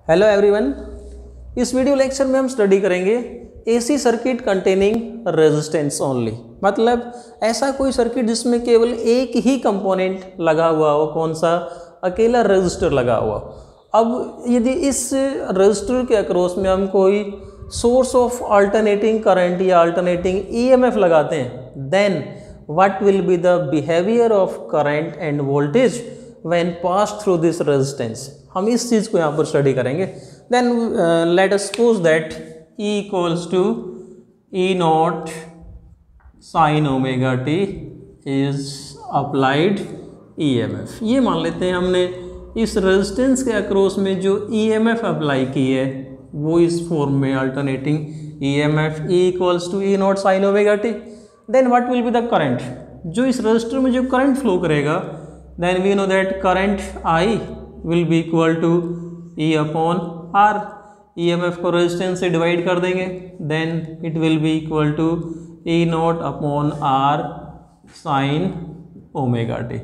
Hello everyone, इस video lecture में हम स्टडी करेंगे AC circuit containing resistance only. मतलब ऐसा कोई सर्किट जिसमें केवल एक ही कंपोनेंट लगा हुआ हो, कौन सा, अकेला रजिस्टर लगा हुआ। अब यदि इस रजिस्टर के अक्रॉस में हम कोई सोर्स ऑफ अल्टरनेटिंग करंट या अल्टरनेटिंग ईएमएफ लगाते हैं, then what will be the behaviour of current and voltage when pass through this resistance. हम इस चीज़ को यहाँ पर स्टडी करेंगे। Then let us suppose that E equals to E naught sine omega t is applied EMF। ये मान लेते हैं हमने इस रेजिस्टेंस के अक्रॉस में जो EMF अप्लाई की है वो इस फॉर्म में alternating EMF E equals to E naught sine omega t. Then what will be the current, जो इस रजिस्टर में जो करंट फ्लो करेगा, then we know that current I will be equal to E upon R। EMF को resistance से divide कर देंगे, then it will be equal to E naught upon R sine omega t.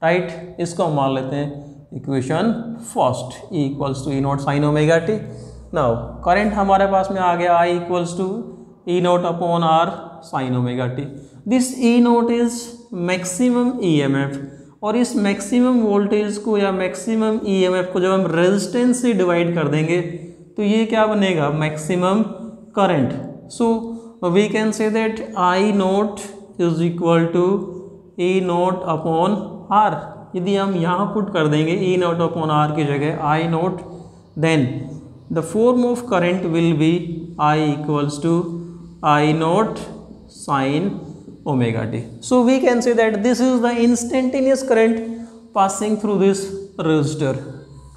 Right, इसको हम मान लेते हैं equation first, E equals to E naught sine omega t. Now current हमारे पास में आ गया I equals to E naught upon R sine omega t. This E naught is maximum EMF, और इस मैक्सिमम वोल्टेज को या मैक्सिमम EMF को जब हम रेजिस्टेंस से डिवाइड कर देंगे तो ये क्या बनेगा, maximum current. So we can say that I naught is equal to E naught upon R। यदि हम यहाँ पुट कर देंगे E नॉट अपॉन R की जगह I naught, then the form of current will be I equals to I naught sine omega t. So we can say that this is the instantaneous current passing through this resistor.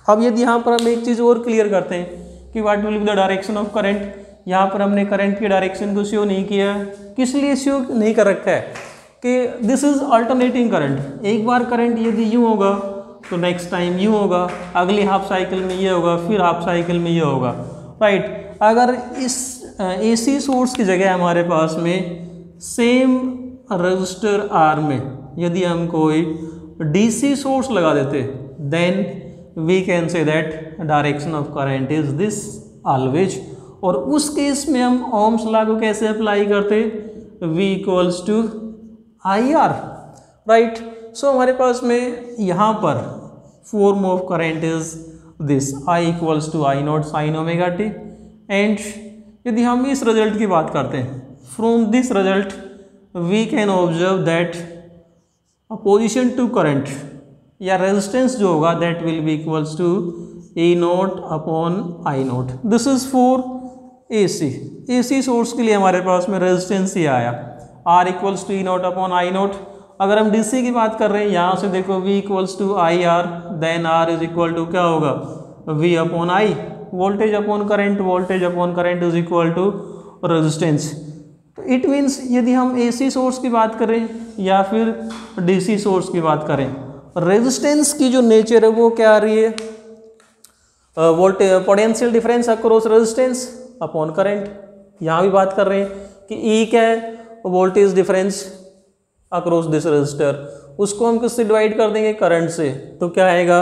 अब यदि यहाँ पर हम एक चीज़ और clear करते हैं कि what will be the direction of current, यहाँ पर हमने करंट की डायरेक्शन को शो नहीं किया है। किस लिए शो नहीं कर रखा है कि दिस इज अल्टरनेटिंग करंट। एक बार करंट यदि यूँ होगा तो नेक्स्ट टाइम यूँ होगा, अगली हाफ साइकिल में ये होगा, फिर हाफ साइकिल में ये होगा। राइट, अगर इस AC सोर्स की जगह हमारे पास में सेम रजिस्टर R में यदि हम कोई DC सोर्स लगा देते, then we can say that direction of current is this always. और उस केस में हम ओम्स लॉ को कैसे अप्लाई करते, V equals to IR। Right, so हमारे पास में यहाँ पर form of current is this I equals to I naught sine omega t. And यदि हम इस रिजल्ट की बात करते हैं, from this result we can observe that opposition to current या resistance जो होगा that will be equals to E naught upon I naught. This is for AC source के लिए हमारे पास में रेजिस्टेंस ही आया R equals to E naught upon I naught. अगर हम DC की बात कर रहे हैं, यहाँ से देखो V equals to IR, then R is equal to क्या होगा, V upon I। Voltage upon current is equal to resistance. तो इट मीन्स यदि हम AC सोर्स की बात करें या फिर DC सोर्स की बात करें, रेजिस्टेंस की जो नेचर है वो क्या आ रही है, voltage potential difference across resistance upon current. यहाँ भी बात कर रहे हैं कि E क्या है, voltage difference across this resistor, उसको हम किससे डिवाइड कर देंगे, करंट से, तो क्या आएगा,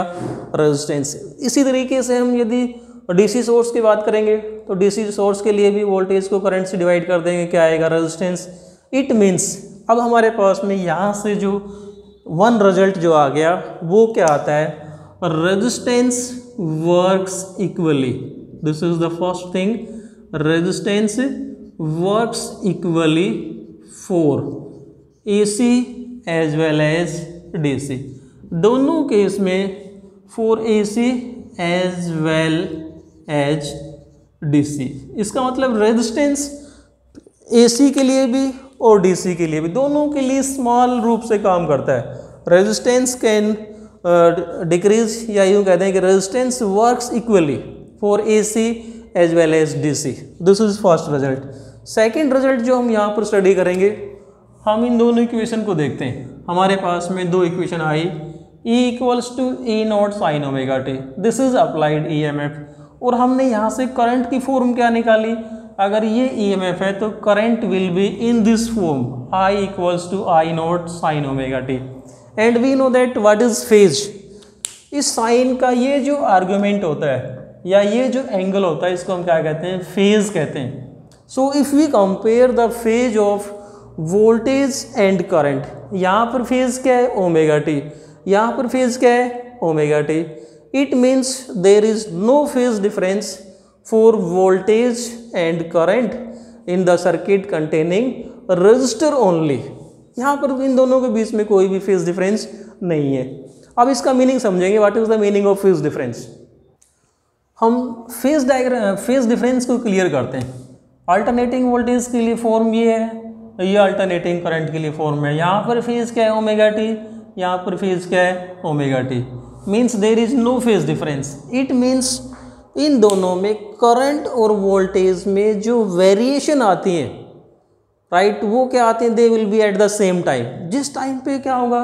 रेजिस्टेंस। इसी तरीके से हम यदि DC सोर्स की बात करेंगे तो DC सोर्स के लिए भी वोल्टेज को करंट से डिवाइड कर देंगे, क्या आएगा, रेजिस्टेंस। इट मीन्स अब हमारे पास में यहाँ से जो वन रिजल्ट जो आ गया वो क्या आता है, resistance works equally. This is the first thing, resistance works equally for AC as well as DC। दोनों केस में for AC as well as DC। इसका मतलब रेजिस्टेंस AC के लिए भी और DC के लिए भी, दोनों के लिए स्मॉल रूप से काम करता है। रेजिस्टेंस कैन डिक्रीज, या यूँ कहते हैं कि resistance works equally for AC as well as DC। This is first result. Second result जो हम यहाँ पर स्टडी करेंगे, हम इन दोनों इक्वेशन को देखते हैं। हमारे पास में दो इक्वेशन आई, E equals to E naught sine omega t, this is applied EMF। और हमने यहाँ से करंट की फॉर्म क्या निकाली, अगर ये EMF है तो current will be in this form I equals to I naught sine omega t. And we know that what is phase. इस साइन का ये जो आर्ग्यूमेंट होता है या ये जो एंगल होता है इसको हम क्या कहते हैं, फेज कहते हैं। So if we compare the phase of voltage and current, यहाँ पर फेज क्या है, ओमेगा टी, यहाँ पर फेज क्या है, omega t, it means there is no phase difference for voltage and current in the circuit containing resistor only. यहाँ पर इन दोनों के बीच में कोई भी फेज डिफरेंस नहीं है। अब इसका मीनिंग समझेंगे, what is the meaning of phase difference. हम फेज डिफरेंस को क्लियर करते हैं। अल्टरनेटिंग वोल्टेज के लिए फॉर्म ये है, ये अल्टरनेटिंग करंट के लिए फॉर्म है। यहाँ पर फेज क्या है, ओमेगा टी, यहाँ पर फेज क्या है, omega t, means there is no phase difference. It means इन दोनों में करंट और वोल्टेज में जो वेरिएशन आती है, राइट, वो क्या आते हैं, they will be at the same time. जिस टाइम पे क्या होगा,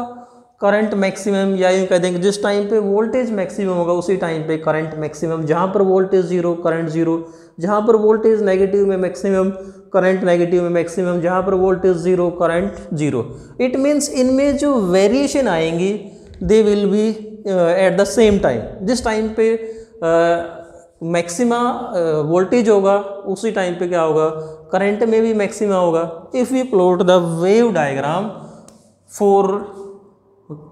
करंट मैक्सिमम, या यूँ कह देंगे जिस टाइम पे वोल्टेज मैक्सिमम होगा उसी टाइम पे करंट मैक्सिमम। जहाँ पर वोल्टेज जीरो, करंट जीरो, जहाँ पर वोल्टेज नेगेटिव में मैक्सिमम, करंट नेगेटिव में मैक्सिमम, जहाँ पर voltage zero, current zero. It means इनमें जो वेरिएशन आएंगी they will be at the same time. जिस टाइम पे मैक्सिमा वोल्टेज होगा उसी टाइम पे क्या होगा, करंट में भी मैक्सिमा होगा। If we plot the wave diagram for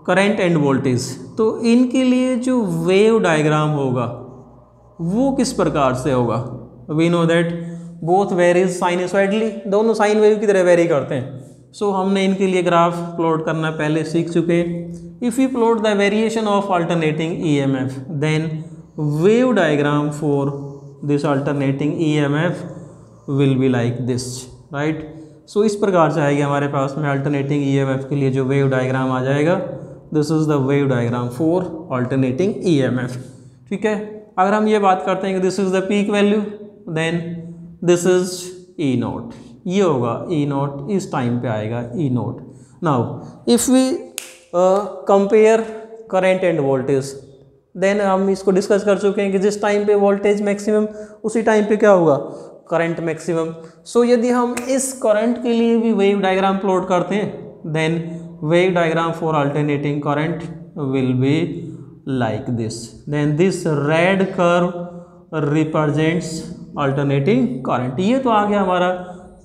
current and voltage, तो इनके लिए जो वेव डायग्राम होगा वो किस प्रकार से होगा। We know that both varies sinusoidally, दोनों साइन वेव की तरह वेरी करते हैं। सो हमने इनके लिए ग्राफ प्लॉट करना पहले सीख चुके। If you plot the variation of alternating EMF, then wave diagram for this alternating EMF will be like this, right. So इस प्रकार से आएगी हमारे पास में अल्टरनेटिंग ईएमएफ के लिए जो वेव डायग्राम आ जाएगा, this is the wave diagram for alternating EMF. ठीक है, अगर हम ये बात करते हैं कि this is the peak value, then this is E naught, ये होगा ई नोट, इस टाइम पे आएगा E naught. Now if we compare current and voltage, then हम इसको डिस्कस कर चुके हैं कि जिस टाइम पे वोल्टेज मैक्सिमम उसी टाइम पे क्या होगा, करंट मैक्सिमम। सो यदि हम इस करंट के लिए भी वेव डायग्राम प्लॉट करते हैं, then wave diagram for alternating current will be like this. Then this red curve represents alternating current. ये तो आ गया हमारा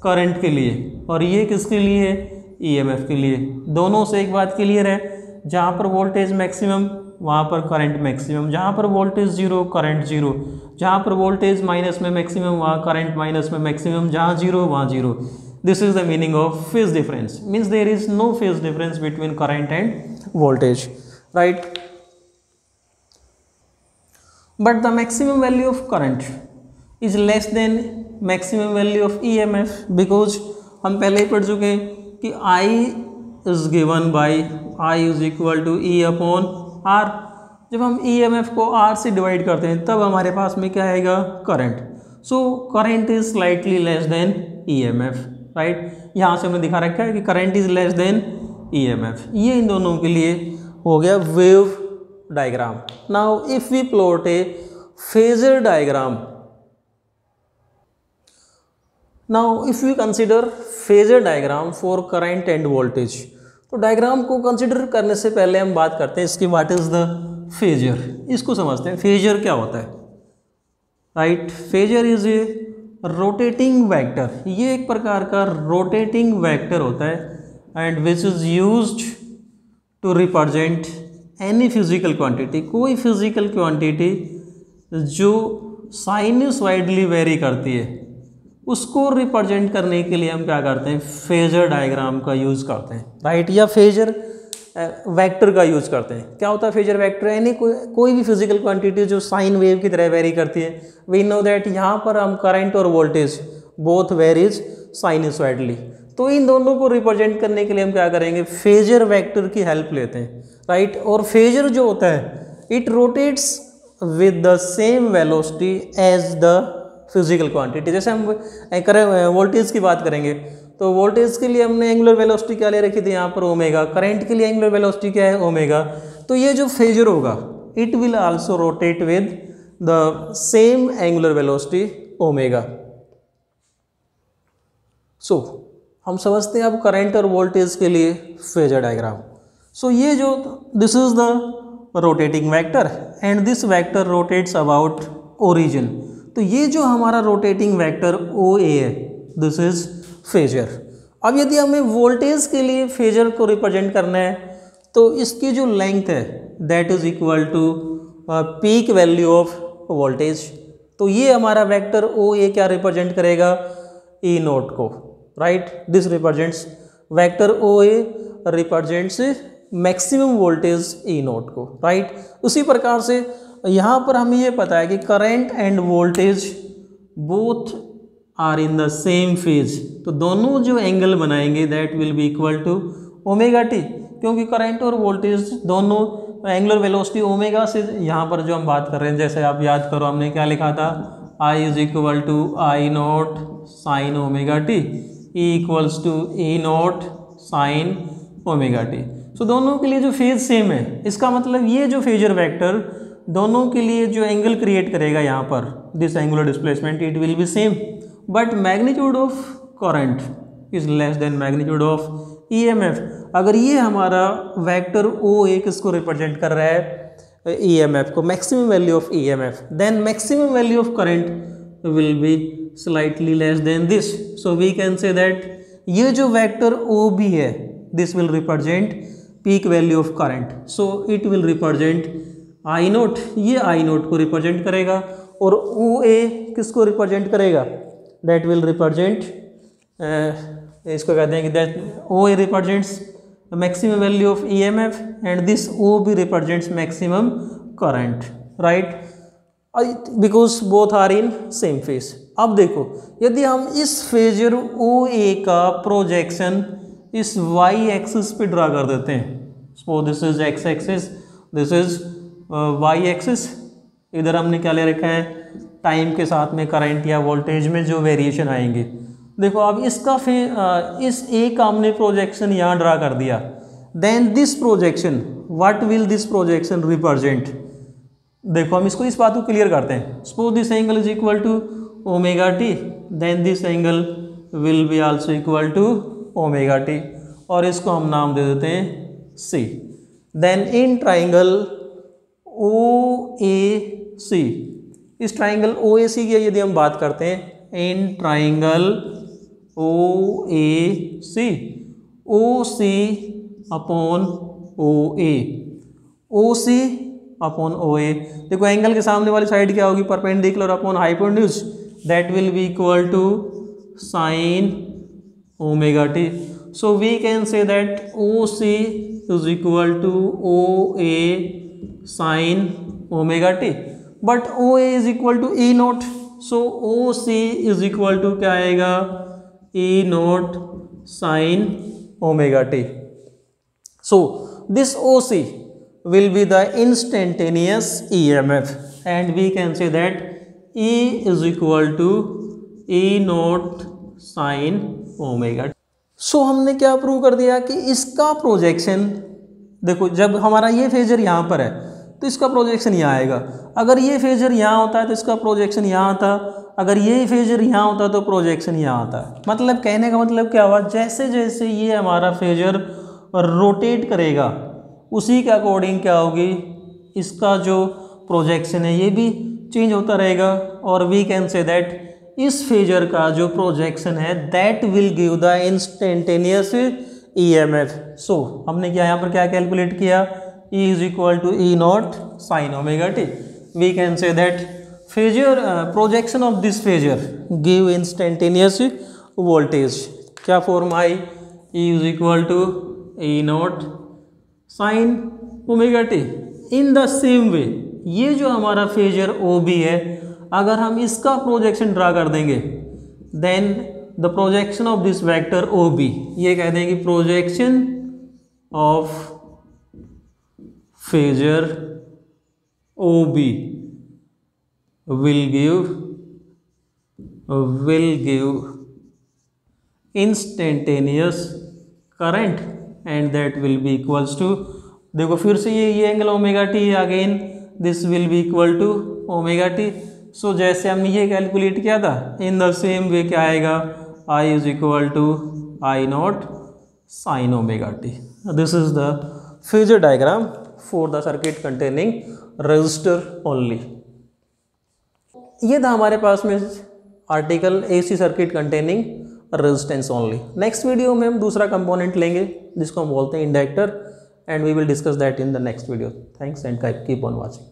करंट के लिए, और ये किसके लिए है, ईएमएफ के लिए। दोनों से एक बात क्लियर है, जहाँ पर वोल्टेज मैक्सिमम वहाँ पर करंट मैक्सिमम, जहाँ पर वोल्टेज जीरो करंट जीरो, जहाँ पर वोल्टेज माइनस में मैक्सिमम वहाँ करंट माइनस में मैक्सिमम, जहाँ जीरो वहाँ zero. This is the meaning of phase difference, means there is no phase difference between current and voltage, right. But the maximum value of current is less than maximum value of EMF, because हम पहले ही पढ़ चुके हैं कि I is given by I is equal to E upon R. जब हम EMF को आर से डिवाइड करते हैं तब हमारे पास में क्या आएगा, current. So current is slightly less than EMF, right. यहाँ से हमने दिखा रखा है कि current is less than EMF. ये इन दोनों के लिए हो गया wave diagram. Now if we plot a phasor diagram, now if we consider phasor diagram for current and voltage, तो डायग्राम को कंसिडर करने से पहले हम बात करते हैं इसकी व्हाट इज द फेजर। इसको समझते हैं फेजर क्या होता है, right. Phasor is a rotating vector, ये एक प्रकार का रोटेटिंग वेक्टर होता है and which is used to represent any physical quantity, कोई फिजिकल क्वांटिटी जो साइनसॉइडली वेरी करती है उसको रिप्रेजेंट करने के लिए हम क्या करते हैं, फेजर डायग्राम का यूज़ करते हैं, राइट, या फेजर वेक्टर का यूज़ करते हैं। क्या होता है फेजर वेक्टर, यानी कोई भी फिजिकल क्वांटिटी जो साइन वेव की तरह वेरी करती है। वी नो दैट यहाँ पर हम करंट और वोल्टेज बोथ वेरीज साइनसॉइडली, तो इन दोनों को रिप्रेजेंट करने के लिए हम क्या करेंगे, फेजर वेक्टर की हेल्प लेते हैं, राइट। और फेजर जो होता है it rotates with the same velocity as the physical quantity. जैसे हम करें वोल्टेज की बात करेंगे तो वोल्टेज के लिए हमने एंगुलर वेलोसिटी क्या ले रखी थी यहाँ पर, ओमेगा। करंट के लिए एंगुलर वेलोसिटी क्या है, ओमेगा। तो ये जो फेजर होगा it will also rotate with the same angular velocity omega. So हम समझते हैं अब करंट और वोल्टेज के लिए फेजर डायग्राम। सो ये जो this is the rotating vector and this vector rotates about origin. तो ये जो हमारा रोटेटिंग वेक्टर ओ ए है, दिस इज फेजर। अब यदि हमें वोल्टेज के लिए फेजर को रिप्रेजेंट करना है तो इसकी जो लेंथ है that is equal to peak value of voltage. तो ये हमारा वेक्टर ओ ए क्या रिप्रेजेंट करेगा, ई नोट को, right. This represents vector O A represents maximum voltage E naught को, राइट। उसी प्रकार से यहाँ पर हमें ये पता है कि current and voltage both are in the same phase, तो दोनों जो एंगल बनाएंगे that will be equal to omega t, क्योंकि करंट और वोल्टेज दोनों एंगुलर वेलोसिटी ओमेगा से, यहाँ पर जो हम बात कर रहे हैं, जैसे आप याद करो हमने क्या लिखा था, I is equal to I naught sine omega t, E equals to E naught sine omega t. So दोनों के लिए जो फेज सेम है, इसका मतलब ये जो फेजर वेक्टर दोनों के लिए जो एंगल क्रिएट करेगा यहाँ पर, this angular displacement, it will B same, but magnitude of current is less then magnitude of EMF. अगर ये हमारा वेक्टर ओ ए किसको रिप्रेजेंट कर रहा है, ईएमएफ को, maximum value of EMF, then maximum value of current will be slightly less than this. So we can say that ये जो वेक्टर ओ बी है this will represent peak value of current, so it will represent I naught, ये I note को represent करेगा, और ओ ए किसको represent करेगा, that will represent, इसको कहते हैं कि that O A represents maximum value of EMF and this O B represents maximum current, right, because both are in same phase. अब देखो यदि हम इस फेजर ओ ए का प्रोजेक्शन इस वाई एक्सिस पे ड्रा कर देते हैं, so this is X axis, this is Y axis, इधर हमने क्या ले रखा है, टाइम के साथ में करंट या वोल्टेज में जो वेरिएशन आएंगे। देखो अब इसका इस ए का हमने प्रोजेक्शन यहाँ ड्रा कर दिया, then this projection, what will this projection represent. देखो हम इसको, इस बात को क्लियर करते हैं, suppose this angle is equal to omega t, then this angle will be also equal to omega t, और इसको हम नाम दे देते हैं सी। Then in triangle O A सी, इस ट्राइंगल ओ ए सी की यदि हम बात करते हैं, in triangle O A C, O C upon O A, O C upon O A, देखो एंगल के सामने वाली साइड क्या होगी, perpendicular upon hypotenuse, that will be equal to sine omega t. So we can say that O C is equal to O A sine omega t, but O A is equal to E naught, so O C is equal to क्या आएगा, E note sine omega t. So this O C will be the instantaneous EMF and we can say that E is equal to E naught sin omega। So हमने क्या prove कर दिया कि इसका projection, देखो जब हमारा ये फेजर यहाँ पर है तो इसका प्रोजेक्शन यहाँ आएगा, अगर ये फेजर यहाँ होता है तो इसका प्रोजेक्शन यहाँ आता, अगर ये फेजर यहाँ होता तो प्रोजेक्शन यहाँ आता है। मतलब कहने का मतलब क्या हुआ, जैसे जैसे ये हमारा फेजर रोटेट करेगा उसी के अकॉर्डिंग क्या होगी, इसका जो प्रोजेक्शन है ये भी चेंज होता रहेगा, और वी कैन से दैट इस फेजर का जो प्रोजेक्शन है that will give the instantaneous EMF. So हमने क्या यहाँ पर क्या कैलकुलेट किया, E is equal to E naught sine omega t. We can say that phasor projection of this phasor give instantaneous voltage, क्या फॉर्म आई, E is equal to E naught sine omega t. In the same way ये जो हमारा phasor O B है, अगर हम इसका projection draw कर देंगे, then the projection of this vector O B, ये कह देंगे projection of phasor O B will give instantaneous current and that will be equals to, देखो फिर से ये angle omega t, again this will be equal to omega t. So जैसे हमने ये कैलकुलेट किया था, इन द सेम वे क्या आएगा, I is equal to I naught sine omega t. This is the phasor diagram for the circuit containing resistor only. ये था हमारे पास में article AC circuit containing resistance only. Next video में हम दूसरा कंपोनेंट लेंगे जिसको हम बोलते हैं inductor, and we will discuss that in the next video. Thanks and keep on watching.